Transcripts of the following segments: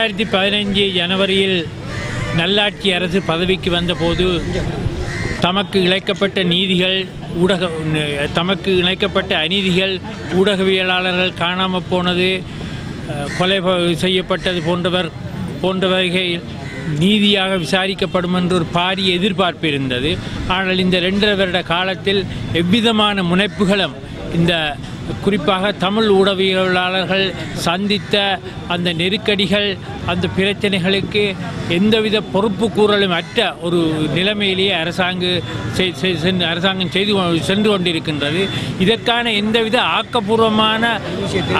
2015 ஜனவரியில் நல்லாட்சி அரசு பதவிக்கு வந்தபோது தமக்கு இழைக்கப்பட்ட நீதிகள் தமக்கு இழைக்கப்பட்ட அநீதிகள், ஊடகவியலாளர்கள் காணாமல் போனது, கொலை செய்யப்பட்டது போன்றவர்கள் நீதியாக விசாரிக்கப்படும் என்று ஒரு பாரிய எதிர்பார்ப்பு இருந்தது. ஆனால் இந்த 2.5 வருட காலத்தில் எவ்விதமான முனைப்புகளும் இந்த குறிப்பாக தமிழ் ஊடகவியலாளர்கள் சந்தித்த அந்த நெருக்கடிகள், அந்த பிரச்சனைகளுக்கு எந்தவித பொறுப்பு கூறலும் அற்ற ஒரு நிலைமையிலேயே அரசாங்கம் சென்று கொண்டிருக்கின்றது. இதற்கான எந்தவித ஆக்கப்பூர்வமான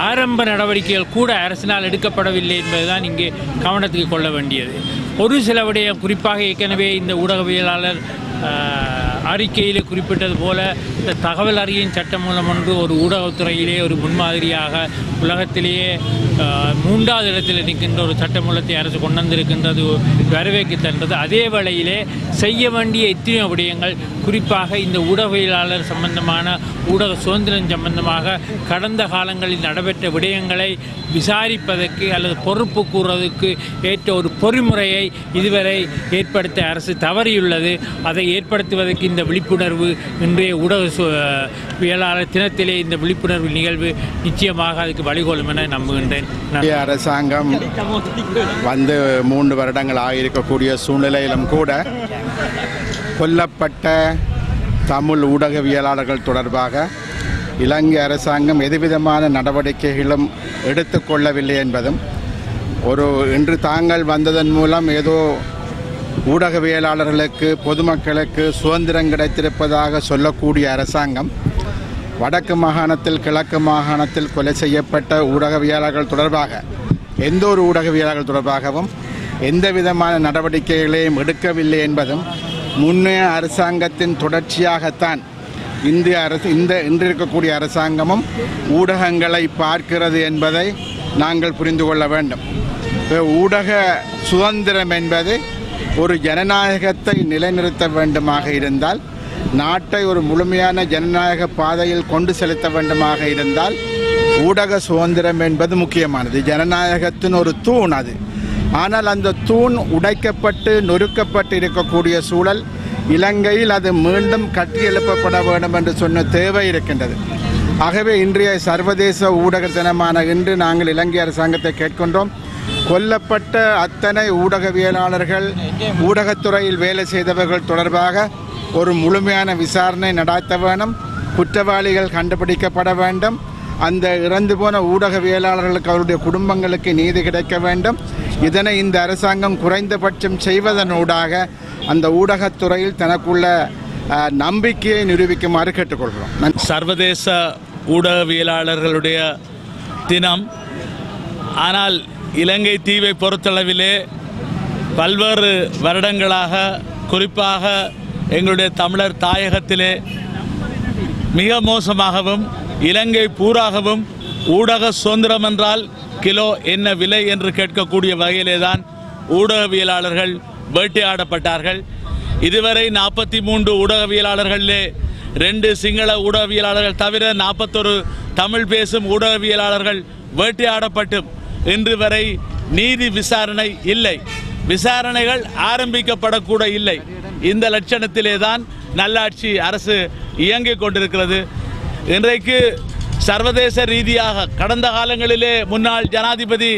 ஆரம்ப நடவடிக்கைகள் கூட அரசினால் எடுக்கப்படவில்லை என்பதுதான் இங்கே கவனத்துக்கு கொள்ள வேண்டியது. ஒரு சில விடயம், குறிப்பாக ஏற்கனவே இந்த ஊடகவியலாளர் அறிக்கையிலே குறிப்பிட்டது போல, இந்த தகவல் அறியும் சட்டமூலம் ஒன்று ஒரு ஊடகத்துறையிலே ஒரு முன்மாதிரியாக உலகத்திலேயே 3வது இடத்தில் நிற்கின்ற ஒரு சட்டமூலத்தை அரசு கொண்டு வந்திருக்கின்றது, வரவேற்கத்தன்றது. அதே வேளையிலே செய்ய வேண்டிய எத்தனையோ விடயங்கள், குறிப்பாக இந்த ஊடகவியலாளர் சம்பந்தமான ஊடக சுதந்திரம் சம்பந்தமாக கடந்த காலங்களில் நடைபெற்ற விடயங்களை விசாரிப்பதற்கு அல்லது பொறுப்பு கூறுவதற்கு ஏற்ற ஒரு பொறிமுறையை இதுவரை ஏற்படுத்த அரசு தவறியுள்ளது. அதை ஏற்படுத்துவதற்கு இந்த விழிப்புணர்வு, இன்றைய ஊடகவியலாளர் தினத்திலே இந்த விழிப்புணர்வு நிகழ்வு நிச்சயமாக அதுக்கு வழிகொள்ளும் என நம்புகின்றேன். அரசாங்கம் வந்து 3 வருடங்கள் ஆகியிருக்கக்கூடிய சூழ்நிலையிலும் கூட கொல்லப்பட்ட தமிழ் ஊடகவியலாளர்கள் தொடர்பாக இலங்கை அரசாங்கம் எதுவிதமான நடவடிக்கைகளும் எடுத்துக்கொள்ளவில்லை என்பதும், இன்று தாங்கள் வந்ததன் மூலம் ஏதோ ஊடகவியலாளர்களுக்கு, பொதுமக்களுக்கு சுதந்திரம் கிடைத்திருப்பதாக சொல்லக்கூடிய அரசாங்கம் வடக்கு மாகாணத்தில், கிழக்கு மாகாணத்தில் கொலை செய்யப்பட்ட ஊடகவியலாளர்கள் தொடர்பாக, எந்த ஒரு ஊடகவியலாளர்கள் தொடர்பாகவும் எந்த விதமான நடவடிக்கைகளையும் எடுக்கவில்லை என்பதும், முன்னைய அரசாங்கத்தின் தொடர்ச்சியாகத்தான் இன்று இருக்கக்கூடிய அரசாங்கமும் ஊடகங்களை பார்க்கிறது என்பதை நாங்கள் புரிந்து கொள்ள வேண்டும். ஊடக சுதந்திரம் என்பது ஒரு ஜனநாயகத்தை நிலைநிறுத்த வேண்டுமாக இருந்தால், நாட்டை ஒரு முழுமையான ஜனநாயக பாதையில் கொண்டு செலுத்த வேண்டுமாக இருந்தால், ஊடக சுதந்திரம் என்பது முக்கியமானது. ஜனநாயகத்தின் ஒரு தூண் அது. ஆனால் அந்த தூண் உடைக்கப்பட்டு நொறுக்கப்பட்டு இருக்கக்கூடிய சூழல் இலங்கையில் அது மீண்டும் கட்டியெழுப்பப்பட வேண்டும் என்று சொன்ன தேவை இருக்கின்றது. ஆகவே இன்றைய சர்வதேச ஊடக தினமான இன்று நாங்கள் இலங்கை அரசாங்கத்தை கேட்கின்றோம். கொல்லப்பட்ட அத்தனை ஊடகவியலாளர்கள், ஊடகத்துறையில் வேலை செய்தவர்கள் தொடர்பாக ஒரு முழுமையான விசாரணை நடத்த வேண்டும். குற்றவாளிகள் கண்டுபிடிக்கப்பட வேண்டும். அந்த இறந்து போன ஊடகவியலாளர்களுக்கு, அவருடைய குடும்பங்களுக்கு நீதி கிடைக்க வேண்டும். இதனை இந்த அரசாங்கம் குறைந்தபட்சம் செய்வதனூடாக அந்த ஊடகத்துறையில் தனக்குள்ள நம்பிக்கையை நிரூபிக்குமாறு கேட்டுக்கொள்கிறோம். சர்வதேச ஊடகவியலாளர்களுடைய தினம். ஆனால் இலங்கை தீவை பொறுத்தளவிலே பல்வேறு வருடங்களாக, குறிப்பாக எங்களுடைய தமிழர் தாயகத்திலே மிக மோசமாகவும், இலங்கை பூராகவும் ஊடக சுதந்திரம் என்றால் கிலோ என்ன விலை என்று கேட்கக்கூடிய வகையிலே தான் ஊடகவியலாளர்கள் வேட்டையாடப்பட்டார்கள். இதுவரை 43 ஊடகவியலாளர்களிலே 2 சிங்கள ஊடகவியலாளர்கள் தவிர 41 தமிழ் பேசும் ஊடகவியலாளர்கள் வேட்டையாடப்பட்டும் இன்று வரை நீதி விசாரணை இல்லை. விசாரணைகள் ஆரம்பிக்கப்படக்கூட இல்லை. இந்த லட்சணத்திலே தான் நல்லாட்சி அரசு இயங்கிக் கொண்டிருக்கிறது. இன்றைக்கு சர்வதேச ரீதியாக கடந்த காலங்களிலே முன்னாள் ஜனாதிபதி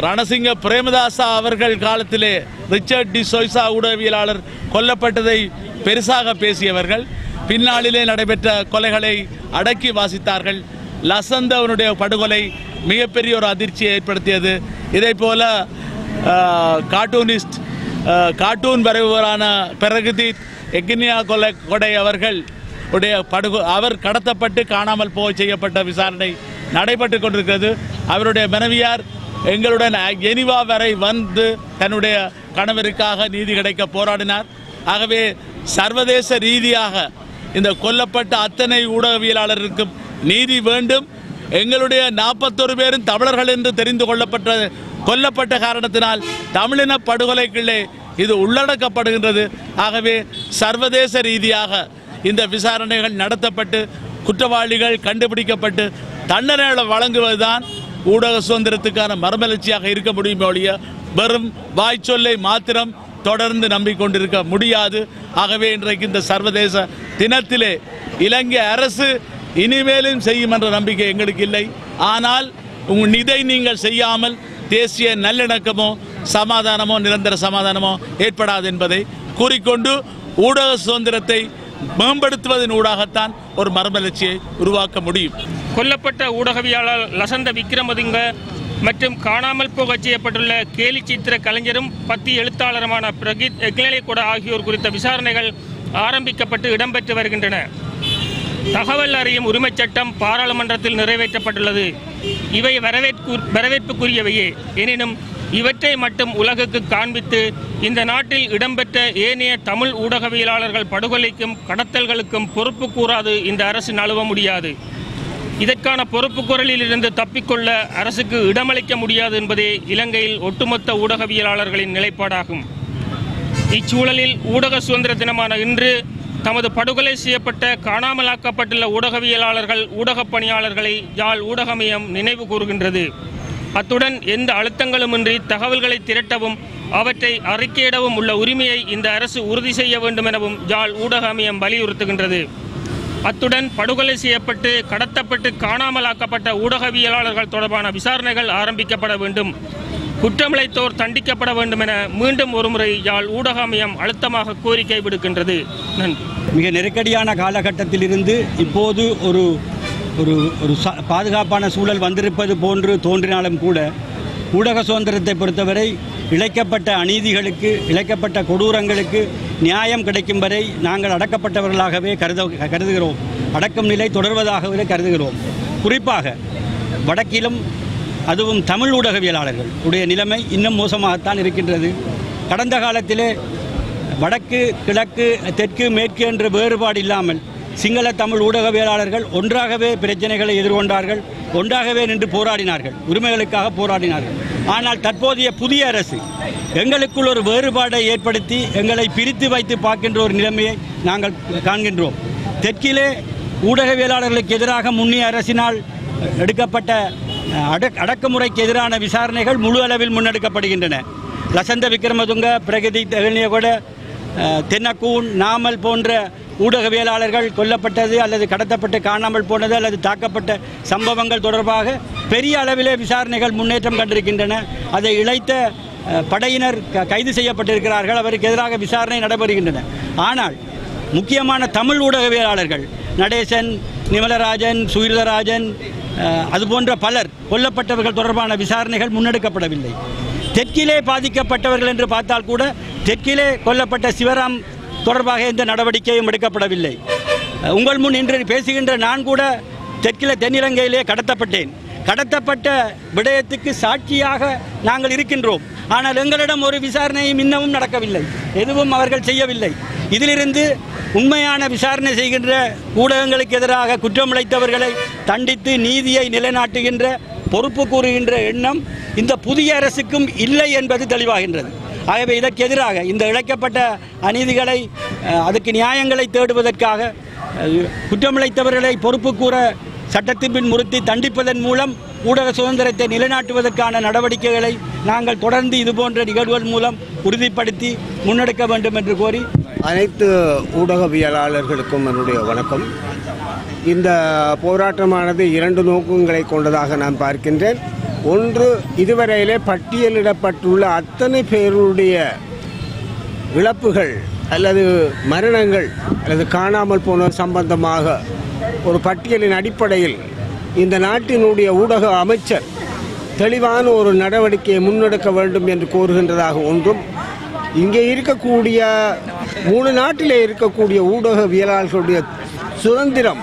ரணசிங்க பிரேமதாசா அவர்கள் காலத்திலே ரிச்சர்ட் டி சோய்சா ஊடகவியலாளர் கொல்லப்பட்டதை பெருசாக பேசியவர்கள் பின்னாளிலே நடைபெற்ற கொலைகளை அடக்கி வாசித்தார்கள். லசந்தவனுடைய படுகொலை மிகப்பெரிய ஒரு அதிர்ச்சியை ஏற்படுத்தியது. இதே போல கார்ட்டூன் வரைவரான பிரகதீத் எக்னியா கொடை அவர் கடத்தப்பட்டு காணாமல் போய் செய்யப்பட்ட விசாரணை நடைபெற்று கொண்டிருக்கிறது. அவருடைய மனைவியார் எங்களுடன் ஜெனீவா வரை வந்து தன்னுடைய கணவருக்காக நீதி கிடைக்க போராடினார். ஆகவே சர்வதேச ரீதியாக இந்த கொல்லப்பட்ட அத்தனை ஊடகவியலாளருக்கும் நீதி வேண்டும். எங்களுடைய 41 பேரும் தமிழர்கள் என்று தெரிந்து கொல்லப்பட்ட காரணத்தினால் தமிழின படுகொலைகளே இது உள்ளடக்கப்படுகின்றது. ஆகவே சர்வதேச ரீதியாக இந்த விசாரணைகள் நடத்தப்பட்டு குற்றவாளிகள் கண்டுபிடிக்கப்பட்டு தண்டனை வழங்குவதுதான் ஊடக சுதந்திரத்துக்கான மறுமலர்ச்சியாக இருக்க முடியுமே ஒழிய வெறும் வாய்ச்சொல்லை மாத்திரம் தொடர்ந்து நம்பிக்கொண்டிருக்க முடியாது. ஆகவே இன்றைக்கு இந்த சர்வதேச தினத்திலே இலங்கை அரசு இனிமேலும் செய்யும் என்ற நம்பிக்கை எங்களுக்கு இல்லை. ஆனால் இதை நீங்கள் செய்யாமல் தேசிய நல்லிணக்கமோ சமாதானமோ நிரந்தர சமாதானமோ ஏற்படாது என்பதை கூறிக்கொண்டு ஊடக சுதந்திரத்தை மேம்படுத்துவதன் ஊடாகத்தான் ஒரு மறுமலர்ச்சியை உருவாக்க முடியும். கொல்லப்பட்ட ஊடகவியலாளர் லசந்த விக்ரமதுங்க மற்றும் காணாமல் போக செய்யப்பட்டுள்ள கேலி சித்திர கலைஞரும் பத்தி எழுத்தாளருமான பிரகித் எக்னலேகொட ஆகியோர் குறித்த விசாரணைகள் ஆரம்பிக்கப்பட்டு இடம்பெற்று வருகின்றன. தகவல் அறியும் உரிமைச் சட்டம் பாராளுமன்றத்தில் நிறைவேற்றப்பட்டுள்ளது. இவை வரவேற்புக்குரியவையே. எனினும் இவற்றை மட்டும் உலகுக்கு காண்பித்து இந்த நாட்டில் இடம்பெற்ற ஏனைய தமிழ் ஊடகவியலாளர்கள் படுகொலைக்கும் கடத்தல்களுக்கும் பொறுப்பு கூறாது இந்த அரசு நழுவ முடியாது. இதற்கான பொறுப்பு குரலில் இருந்து தப்பிக்கொள்ள அரசுக்கு இடமளிக்க முடியாது என்பதே இலங்கையில் ஒட்டுமொத்த ஊடகவியலாளர்களின் நிலைப்பாடாகும். இச்சூழலில் ஊடக சுதந்திர தினமான இன்று தமது படுகொலை செய்யப்பட்ட காணாமலாக்கப்பட்டுள்ள ஊடகவியலாளர்கள் ஊடகப் பணியாளர்களை யாழ் ஊடகமையம் நினைவு கூறுகின்றது. அத்துடன் எந்த அழுத்தங்களுமின்றி தகவல்களை திரட்டவும் அவற்றை அறிக்கையிடவும் உள்ள உரிமையை இந்த அரசு உறுதி செய்ய வேண்டும் எனவும் யாழ் ஊடக அமையம் வலியுறுத்துகின்றது. அத்துடன் படுகொலை செய்யப்பட்டு கடத்தப்பட்டு காணாமலாக்கப்பட்ட ஊடகவியலாளர்கள் தொடர்பான விசாரணைகள் ஆரம்பிக்கப்பட வேண்டும், குற்றமிழைத்தோர் தண்டிக்கப்பட வேண்டும் என மீண்டும் ஒருமுறை யாழ் ஊடக அமையம் அழுத்தமாக கோரிக்கை விடுக்கின்றது. நன்றி. மிக நெருக்கடியான காலகட்டத்திலிருந்து இப்போது ஒரு ஒரு ஒரு பாதுகாப்பான சூழல் வந்திருப்பது போன்று தோன்றினாலும் கூட ஊடக சுதந்திரத்தை பொறுத்தவரை இழைக்கப்பட்ட அநீதிகளுக்கு இழைக்கப்பட்ட கொடூரங்களுக்கு நியாயம் கிடைக்கும் வரை நாங்கள் அடக்கப்பட்டவர்களாகவே கருதுகிறோம். அடக்கும் நிலை தொடர்வதாகவே கருதுகிறோம். குறிப்பாக வடக்கிலும் அதுவும் தமிழ் ஊடகவியலாளர்கள் உடைய நிலைமை இன்னும் மோசமாகத்தான் இருக்கின்றது. கடந்த காலத்திலே வடக்கு கிழக்கு தெற்கு மேற்கு என்ற வேறுபாடு இல்லாமல் சிங்கள தமிழ் ஊடகவியலாளர்கள் ஒன்றாகவே பிரச்சனைகளை எதிர்கொண்டார்கள், ஒன்றாகவே நின்று போராடினார்கள், உரிமைகளுக்காக போராடினார்கள். ஆனால் தற்போதைய புதிய அரசு எங்களுக்குள் ஒரு வேறுபாடை ஏற்படுத்தி எங்களை பிரித்து வைத்து பார்க்கின்ற ஒரு நிலைமையை நாங்கள் காண்கின்றோம். தெற்கிலே ஊடகவியலாளர்களுக்கு எதிராக முன்னிய அரசினால் எடுக்கப்பட்ட அடக்குமுறைக்கு எதிரான விசாரணைகள் முழு அளவில் முன்னெடுக்கப்படுகின்றன. லசந்த விக்ரமதுங்க, பிரகதி கூட, தென்னக்கூன், நாமல் போன்ற ஊடகவியலாளர்கள் கொல்லப்பட்டது அல்லது கடத்தப்பட்டு காணாமல் போனது அல்லது தாக்கப்பட்ட சம்பவங்கள் தொடர்பாக பெரிய அளவிலே விசாரணைகள் முன்னேற்றம் கண்டிருக்கின்றன. அதை இழைத்த படையினர் கைது செய்யப்பட்டிருக்கிறார்கள். அவருக்கு எதிராக விசாரணை நடைபெறுகின்றன. ஆனால் முக்கியமான தமிழ் ஊடகவியலாளர்கள் நடேசன், நிமலராஜன், சுயிலராஜன் அதுபோன்ற பலர் கொல்லப்பட்டவர்கள் தொடர்பான விசாரணைகள் முன்னெடுக்கப்படவில்லை. தெற்கிலே பாதிக்கப்பட்டவர்கள் என்று பார்த்தால் கூட தெற்கிலே கொல்லப்பட்ட சிவராம் தொடர்பாக எந்த நடவடிக்கையும் எடுக்கப்படவில்லை. உங்கள் முன் இன்று பேசுகின்ற நான் கூட தெற்கில தென்னிலங்கையிலே கடத்தப்பட்டேன். கடத்தப்பட்ட விடயத்துக்கு சாட்சியாக நாங்கள் இருக்கின்றோம். ஆனால் எங்களிடம் ஒரு விசாரணையும் இன்னமும் நடக்கவில்லை, எதுவும் அவர்கள் செய்யவில்லை. இதிலிருந்து உண்மையான விசாரணை செய்கின்ற ஊடகங்களுக்கு எதிராக குற்றமிழைத்தவர்களை தண்டித்து நீதியை நிலைநாட்டுகின்ற பொறுப்பு கூறுகின்ற எண்ணம் இந்த புதிய அரசுக்கும் இல்லை என்பது தெளிவாகின்றது. ஆகவே இதற்கு எதிராக இந்த இழைக்கப்பட்ட அநீதிகளை அதுக்கு நியாயங்களை தேடுவதற்காக குற்றமிழைத்தவர்களை பொறுப்பு கூற சட்டத்தின் பின் முறுத்தி தண்டிப்பதன் மூலம் ஊடக சுதந்திரத்தை நிலைநாட்டுவதற்கான நடவடிக்கைகளை நாங்கள் தொடர்ந்து இதுபோன்ற நிகழ்வுகள் மூலம் உறுதிப்படுத்தி முன்னெடுக்க வேண்டும் என்று கோரி அனைத்து ஊடகவியலாளர்களுக்கும் என்னுடைய வணக்கம். இந்த போராட்டமானது 2 நோக்கங்களை கொண்டதாக நான் பார்க்கின்றேன். ஒன்று, இதுவரையிலே பட்டியலிடப்பட்டுள்ள அத்தனை பேருடைய இழப்புகள் அல்லது மரணங்கள் அல்லது காணாமல் போன சம்பந்தமாக ஒரு பட்டியலின் அடிப்படையில் இந்த நாட்டினுடைய ஊடக அமைச்சர் தெளிவான ஒரு நடவடிக்கையை முன்னெடுக்க வேண்டும் என்று கோருகின்றதாக ஒன்றும், இங்கே இருக்கக்கூடிய 3 நாட்டிலே இருக்கக்கூடிய ஊடகவியலாளர்களுடைய சுதந்திரம்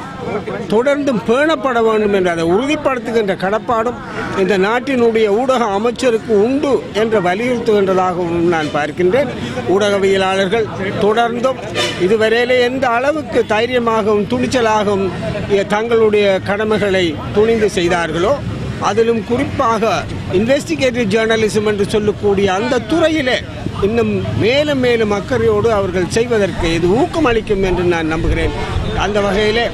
தொடர்ந்தும் பேணப்பட வேண்டும் என்று அதை உறுதிப்படுத்துகின்ற கடப்பாடும் இந்த நாட்டினுடைய ஊடக அமைச்சருக்கு உண்டு என்று வலியுறுத்துகின்றதாகவும் நான் பார்க்கின்றேன். ஊடகவியலாளர்கள் தொடர்ந்தும் இதுவரையிலே எந்த அளவுக்கு தைரியமாகவும் துணிச்சலாகவும் தங்களுடைய கடமைகளை துணிந்து செய்தார்களோ, அதிலும் குறிப்பாக இன்வெஸ்டிகேட்டிவ் ஜேர்னலிசம் என்று சொல்லக்கூடிய அந்த துறையிலே இன்னும் மேலும் மேலும் அக்கறையோடு அவர்கள் செய்வதற்கு இது ஊக்கமளிக்கும் என்று நான் நம்புகிறேன். அந்த வகையிலே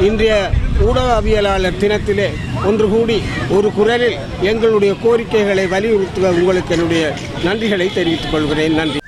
இன்றைய ஊடகவியலாளர் தினத்திலே ஒன்று கூடி ஒரு குரலில் எங்களுடைய கோரிக்கைகளை வலியுறுத்த உங்களுக்கு என்னுடைய நன்றிகளை தெரிவித்துக் கொள்கிறேன். நன்றி.